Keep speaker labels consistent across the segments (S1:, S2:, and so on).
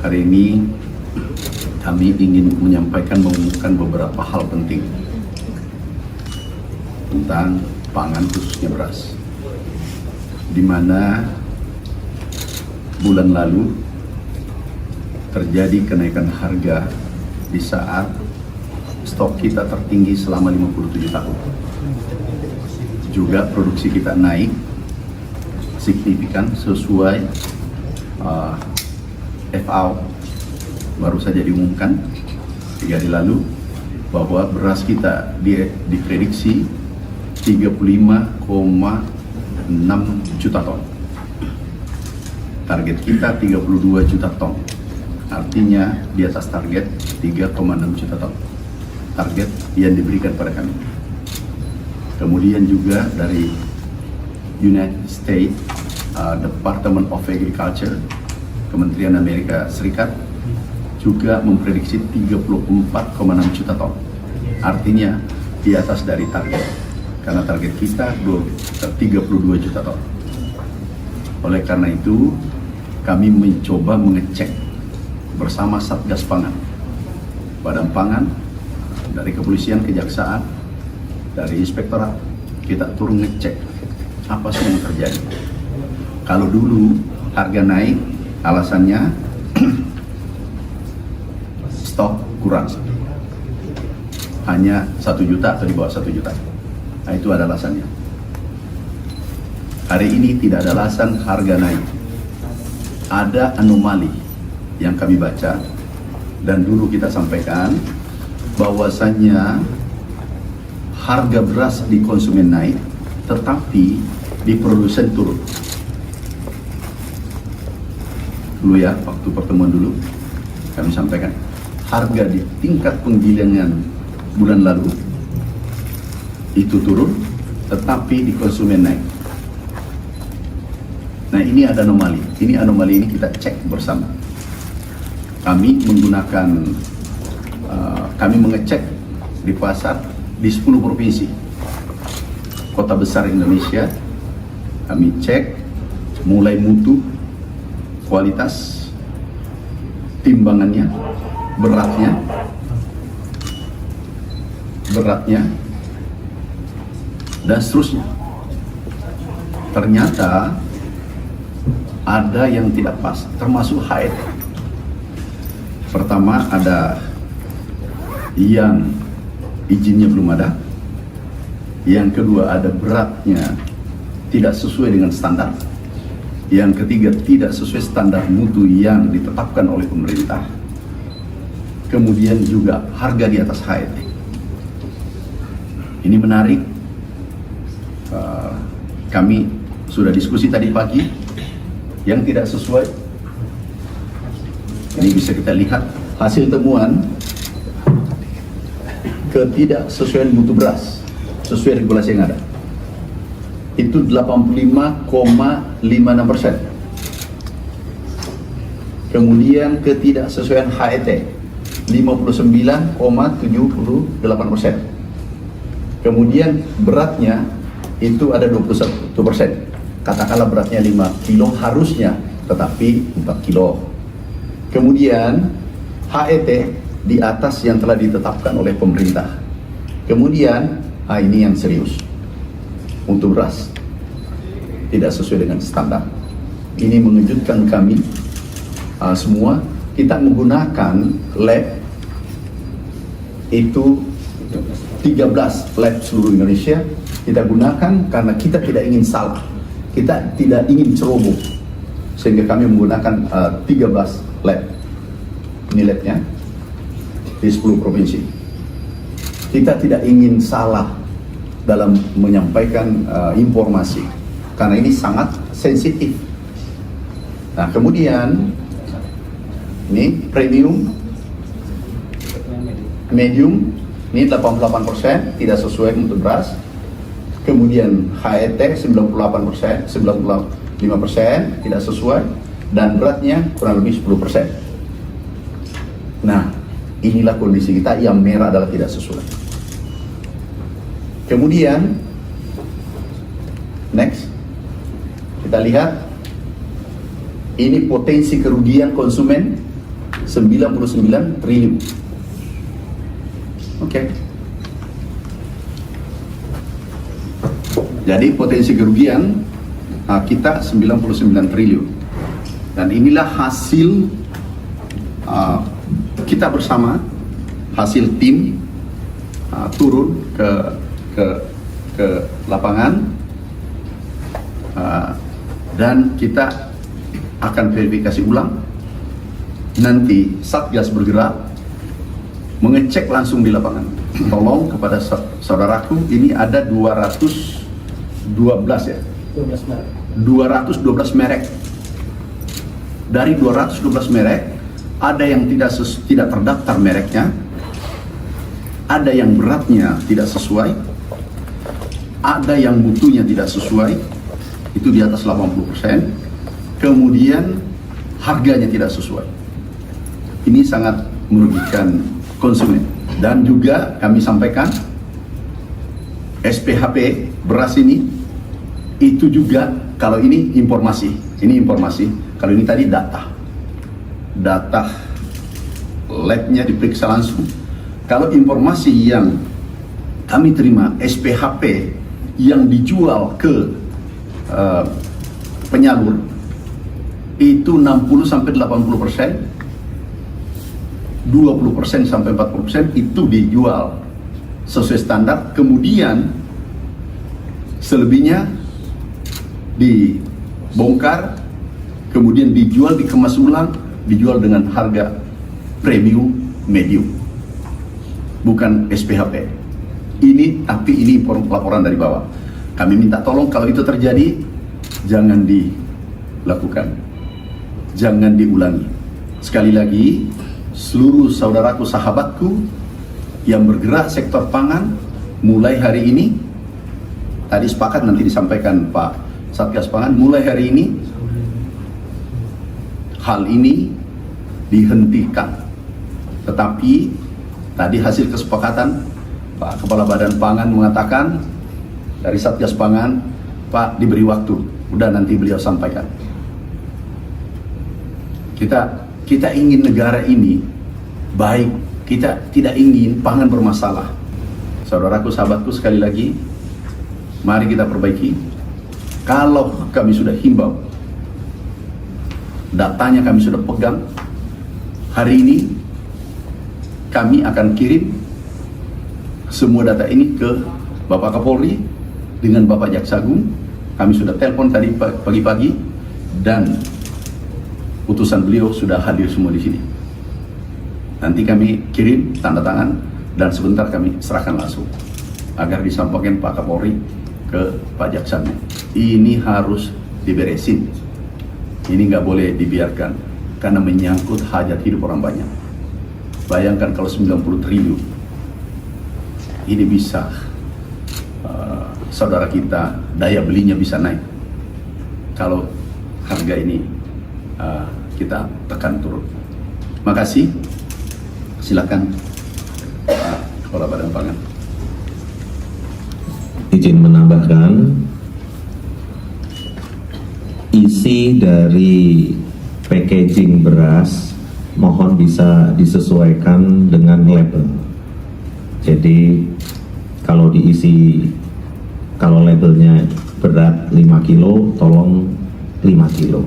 S1: Hari ini kami ingin mengumumkan beberapa hal penting tentang pangan, khususnya beras, di mana bulan lalu terjadi kenaikan harga di saat stok kita tertinggi selama 57 tahun. Juga produksi kita naik signifikan sesuai FAO baru saja diumumkan 3 hari lalu bahwa beras kita diprediksi 35,6 juta ton. Target kita 32 juta ton. Artinya di atas target 3,6 juta ton. Target yang diberikan pada kami. Kemudian juga dari United States Department of Agriculture, Kementerian Amerika Serikat, juga memprediksi 34,6 juta ton. Artinya di atas dari target, karena target kita 32 juta ton. Oleh karena itu, kami mencoba mengecek bersama Satgas Pangan, Badan Pangan, dari Kepolisian, Kejaksaan, dari Inspektorat, kita turun ngecek apa sih yang terjadi. Kalau dulu harga naik, alasannya stok kurang, hanya 1 juta atau di bawah 1 juta. Nah, itu ada alasannya. Hari ini tidak ada alasan harga naik. Ada anomali yang kami baca dan dulu kita sampaikan bahwasannya harga beras di konsumen naik, tetapi di produsen turun. Dulu ya, waktu pertemuan dulu kami sampaikan harga di tingkat penggilingan bulan lalu itu turun, tetapi di konsumen naik. Nah, ini ada anomali. Anomali ini kita cek bersama. Kami menggunakan, kami mengecek di pasar di 10 provinsi, kota besar Indonesia. Kami cek mulai mutu, kualitas, timbangannya, beratnya, dan seterusnya. Ternyata ada yang tidak pas, termasuk HET. Pertama, ada yang izinnya belum ada. Yang kedua, ada beratnya tidak sesuai dengan standar. Yang ketiga, tidak sesuai standar mutu yang ditetapkan oleh pemerintah. Kemudian juga harga di atas HET. Ini menarik. Kami sudah diskusi tadi pagi. Yang tidak sesuai, ini bisa kita lihat hasil temuan ketidaksesuaian mutu beras sesuai regulasi yang ada. Itu 85,56%. Kemudian ketidaksesuaian HET 59,78%. Kemudian beratnya itu ada 21%. Katakanlah beratnya 5 kilo harusnya, tetapi 4 kilo. Kemudian HET di atas yang telah ditetapkan oleh pemerintah. Kemudian, ini yang serius. Untuk beras tidak sesuai dengan standar. Ini mengejutkan kami semua. Kita menggunakan lab itu 13 lab seluruh Indonesia. Kita gunakan karena kita tidak ingin salah, kita tidak ingin ceroboh, sehingga kami menggunakan 13 lab. Ini labnya di 10 provinsi. Kita tidak ingin salah dalam menyampaikan informasi, karena ini sangat sensitif. Nah, kemudian ini premium, medium, ini 88% tidak sesuai untuk beras. Kemudian HET 98%, 95% tidak sesuai, dan beratnya kurang lebih 10%. Nah, inilah kondisi kita. Yang merah adalah tidak sesuai. Kemudian next, kita lihat ini potensi kerugian konsumen 99 triliun. Oke. Jadi potensi kerugian kita 99 triliun. Dan inilah hasil kita bersama, hasil tim turun ke lapangan, dan kita akan verifikasi ulang. Nanti Satgas bergerak mengecek langsung di lapangan. Tolong kepada saudaraku, ini ada 212 ya? 212 merek. Dari 212 merek, ada yang tidak terdaftar mereknya, ada yang beratnya tidak sesuai, ada yang mutunya tidak sesuai, itu di atas 80%, kemudian harganya tidak sesuai. Ini sangat merugikan konsumen. Dan juga kami sampaikan, SPHP beras ini, itu juga, kalau ini informasi, kalau ini tadi data labnya diperiksa langsung. Kalau informasi yang kami terima, SPHP yang dijual ke penyalur itu 60-80%, 20% sampai 40% itu dijual sesuai standar, kemudian selebihnya dibongkar, kemudian dijual, dikemas ulang, dijual dengan harga premium medium, bukan SPHP. Tapi ini laporan dari bawah. Kami minta tolong kalau itu terjadi, jangan dilakukan, jangan diulangi. Sekali lagi, seluruh saudaraku, sahabatku yang bergerak sektor pangan, mulai hari ini, tadi sepakat nanti disampaikan Pak Satgas Pangan, mulai hari ini hal ini dihentikan. Tetapi tadi hasil kesepakatan, Pak Kepala Badan Pangan mengatakan dari Satgas Pangan, Pak diberi waktu, udah nanti beliau sampaikan. Kita ingin negara ini baik, kita tidak ingin pangan bermasalah. Saudaraku, sahabatku, sekali lagi, mari kita perbaiki. Kalau kami sudah himbau, datanya kami sudah pegang, hari ini kami akan kirim semua data ini ke Bapak Kapolri dengan Bapak Jaksa Agung. Kami sudah telepon tadi pagi-pagi dan utusan beliau sudah hadir semua di sini. Nanti kami kirim tanda tangan dan sebentar kami serahkan langsung agar disampaikan Pak Kapolri ke Pak Jaksa Agung. Ini harus diberesin. Ini nggak boleh dibiarkan karena menyangkut hajat hidup orang banyak. Bayangkan kalau 90 triliun ini bisa saudara kita daya belinya bisa naik kalau harga ini kita tekan turun. Makasih. Silakan Kepala Badan Pangan.
S2: Izin menambahkan, isi dari packaging beras mohon bisa disesuaikan dengan label. Jadi kalau labelnya berat 5 kilo, tolong 5 kilo.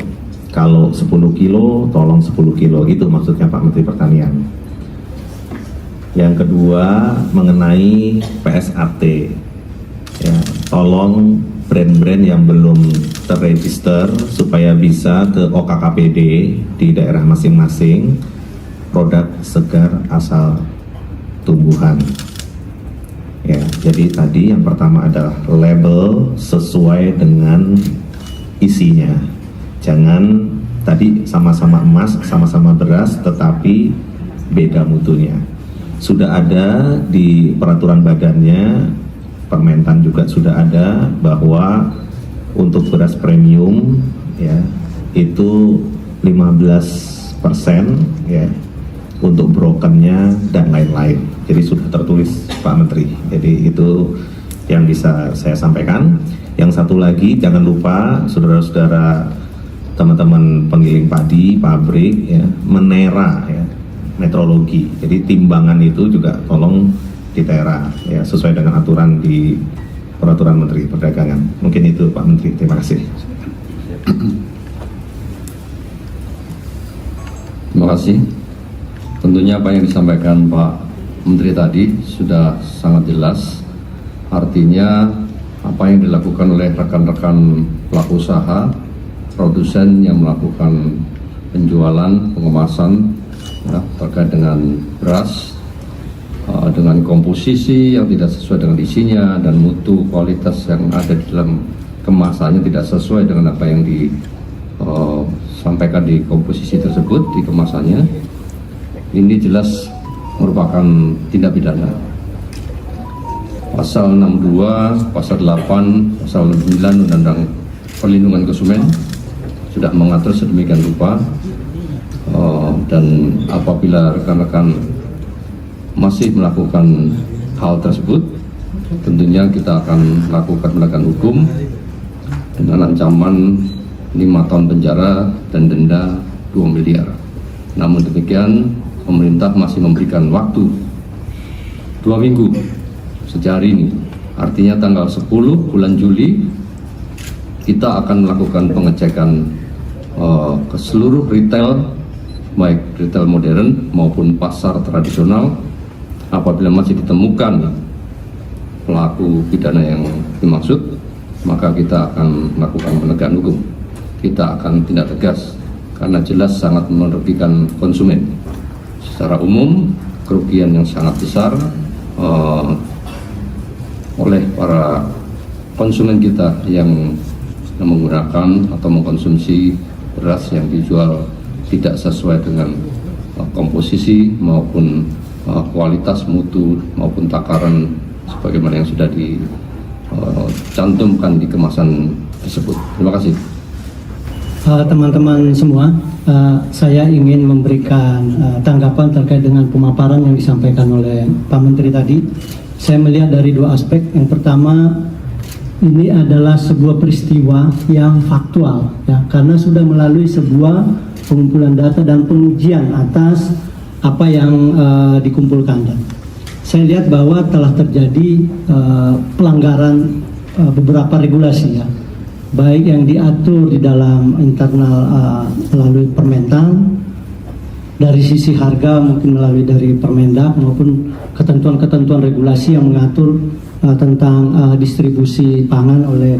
S2: Kalau 10 kilo, tolong 10 kilo. Itu maksudnya Pak Menteri Pertanian. Yang kedua, mengenai PSAT. Ya, tolong brand-brand yang belum terregister supaya bisa ke OKKPD di daerah masing-masing, produk segar asal tumbuhan. Ya, jadi tadi yang pertama adalah label sesuai dengan isinya. Jangan tadi sama-sama emas, sama-sama beras, tetapi beda mutunya. Sudah ada di peraturan badannya, Permentan juga sudah ada bahwa untuk beras premium ya itu 15% ya untuk brokennya dan lain-lain. Jadi sudah tertulis Pak Menteri. Jadi itu yang bisa saya sampaikan. Yang satu lagi, jangan lupa saudara-saudara, teman-teman penggiling padi, pabrik ya, menera ya. metrologi. Jadi timbangan itu juga tolong ditera ya sesuai dengan aturan di peraturan Menteri Perdagangan. Mungkin itu Pak Menteri. Terima kasih.
S3: Terima kasih. Tentunya apa yang disampaikan Pak Menteri tadi sudah sangat jelas. Artinya apa yang dilakukan oleh rekan-rekan pelaku usaha, produsen yang melakukan penjualan, pengemasan ya, terkait dengan beras dengan komposisi yang tidak sesuai dengan isinya dan mutu kualitas yang ada di dalam kemasannya tidak sesuai dengan apa yang disampaikan di komposisi tersebut di kemasannya, ini jelas merupakan tindak pidana. Pasal 62, pasal 8, pasal 9 Undang-Undang Perlindungan Konsumen sudah mengatur sedemikian rupa, dan apabila rekan-rekan masih melakukan hal tersebut, tentunya kita akan lakukan penegakan hukum dengan ancaman 5 tahun penjara dan denda 2 miliar. Namun demikian, pemerintah masih memberikan waktu 2 minggu sejak hari ini, artinya tanggal 10 bulan Juli kita akan melakukan pengecekan ke seluruh retail, baik retail modern maupun pasar tradisional. Apabila masih ditemukan pelaku pidana yang dimaksud, maka kita akan melakukan penegakan hukum. Kita akan tindak tegas karena jelas sangat merugikan konsumen. Secara umum, kerugian yang sangat besar oleh para konsumen kita yang menggunakan atau mengkonsumsi beras yang dijual tidak sesuai dengan komposisi maupun kualitas, mutu maupun takaran sebagaimana yang sudah dicantumkan di kemasan tersebut. Terima kasih.
S4: Teman-teman semua, saya ingin memberikan tanggapan terkait dengan pemaparan yang disampaikan oleh Pak Menteri tadi. Saya melihat dari 2 aspek. Yang pertama, ini adalah sebuah peristiwa yang faktual, ya, karena sudah melalui sebuah pengumpulan data dan pengujian atas apa yang dikumpulkan. Dan saya lihat bahwa telah terjadi pelanggaran beberapa regulasi, ya, baik yang diatur di dalam internal melalui Permentan, dari sisi harga mungkin melalui dari Permendak, maupun ketentuan-ketentuan regulasi yang mengatur tentang distribusi pangan oleh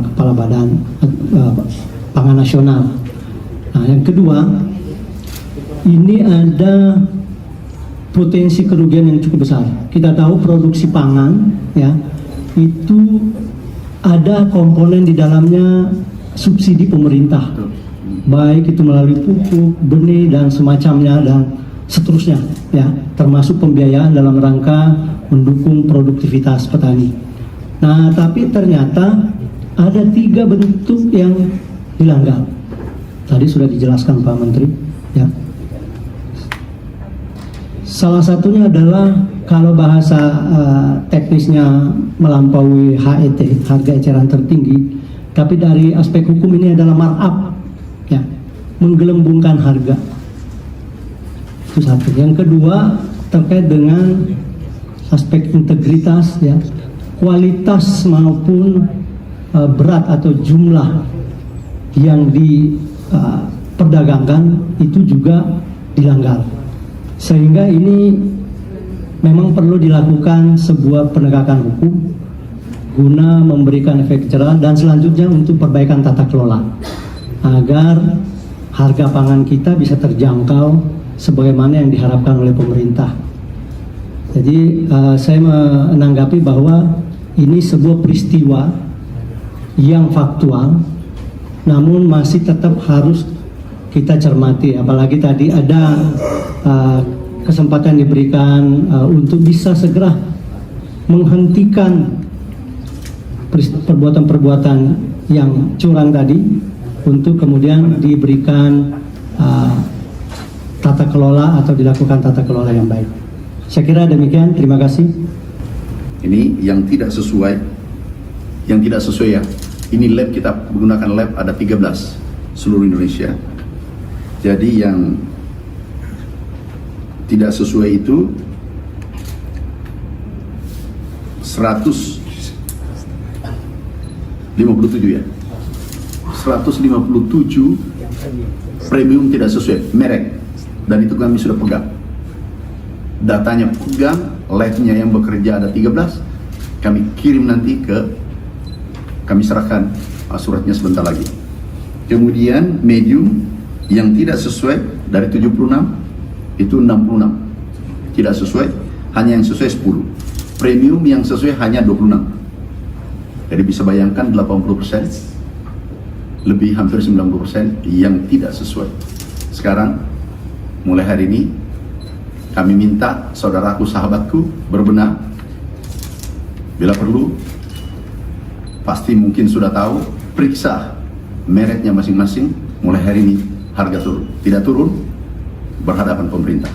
S4: Kepala Badan Pangan Nasional. Nah, yang kedua, ini ada potensi kerugian yang cukup besar. Kita tahu produksi pangan, ya, itu ada komponen di dalamnya subsidi pemerintah, baik itu melalui pupuk, benih dan semacamnya dan seterusnya, ya, termasuk pembiayaan dalam rangka mendukung produktivitas petani. Nah, tapi ternyata ada 3 bentuk yang dilanggar. Tadi sudah dijelaskan Pak Menteri, ya. Salah satunya adalah kalau bahasa teknisnya melampaui HET, harga eceran tertinggi, tapi dari aspek hukum ini adalah markup, ya, menggelembungkan harga. Itu satu. Yang kedua terkait dengan aspek integritas, ya, kualitas maupun berat atau jumlah yang diperdagangkan itu juga dilanggar. Sehingga ini memang perlu dilakukan sebuah penegakan hukum guna memberikan efek jerah dan selanjutnya untuk perbaikan tata kelola agar harga pangan kita bisa terjangkau sebagaimana yang diharapkan oleh pemerintah. Jadi saya menanggapi bahwa ini sebuah peristiwa yang faktual, namun masih tetap harus kita cermati. Apalagi tadi ada kesempatan diberikan untuk bisa segera menghentikan perbuatan-perbuatan yang curang tadi, untuk kemudian diberikan tata kelola atau dilakukan tata kelola yang baik. Saya kira demikian, terima kasih.
S1: Ini yang tidak sesuai ya. Ini lab, kita menggunakan lab ada 13 seluruh Indonesia. Jadi yang tidak sesuai itu 157 ya. 157 premium tidak sesuai merek, dan itu kami sudah pegang. Datanya pegang, labnya yang bekerja ada 13, kami kirim nanti kami serahkan suratnya sebentar lagi. Kemudian medium yang tidak sesuai dari 76 itu 66, tidak sesuai, hanya yang sesuai 10. Premium yang sesuai hanya 26. Jadi bisa bayangkan 80%, lebih hampir 90% yang tidak sesuai. Sekarang mulai hari ini kami minta saudaraku, sahabatku berbenah. Bila perlu, pasti mungkin sudah tahu, periksa mereknya masing-masing. Mulai hari ini harga turun, tidak turun berhadapan pemerintah.